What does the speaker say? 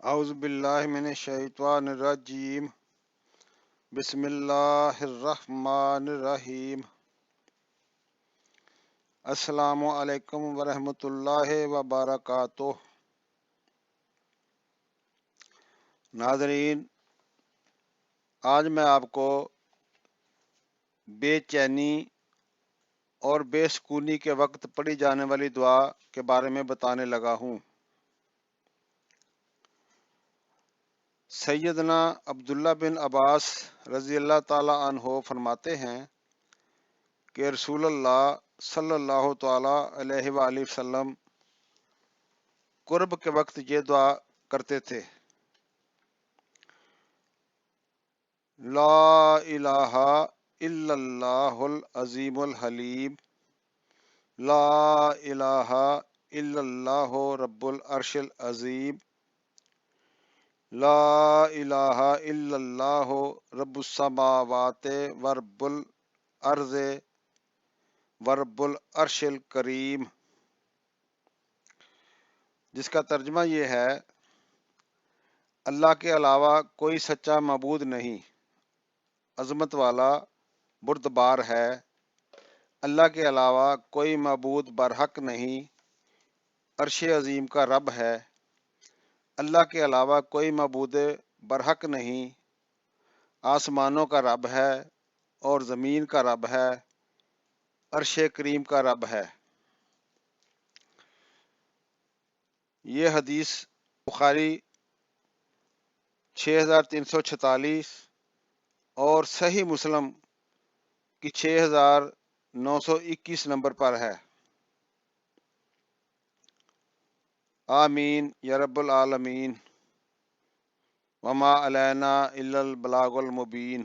اعوذ باللہ من الشیطان الرجیم بسم اللہ الرحمن الرحیم السلام علیکم ورحمۃ اللہ وبرکاتہ۔ ناظرین، آج میں آپ کو بے چینی اور بے سکونی کے وقت پڑھی جانے والی دعا کے بارے میں بتانے لگا ہوں۔ سیدنا عبداللہ بن عباس رضی اللہ تعالی عنہ فرماتے ہیں کہ رسول اللہ صلی اللہ تعالی علیہ وآلہ وسلم قرب کے وقت یہ دعا کرتے تھے: لا الہ الا اللہ العظیم الحلیم، لا الہ الا اللہ رب العرش العظیم، لا الہ الا اللہ رب السماوات ورب الارض ورب العرش الکریم، جس کا ترجمہ یہ ہے: اللہ کے علاوہ کوئی سچا معبود نہیں، عظمت والا بردبار ہے۔ اللہ کے علاوہ کوئی معبود برحق نہیں، عرش عظیم کا رب ہے۔ اللہ کے علاوہ کوئی معبود برحق نہیں، آسمانوں کا رب ہے اور زمین کا رب ہے، عرش کریم کا رب ہے۔ یہ حدیث بخاری 6346 اور صحیح مسلم کی 6921 نمبر پر ہے۔ آمین یا رب العالمین، وما علینا الا البلاغ المبین۔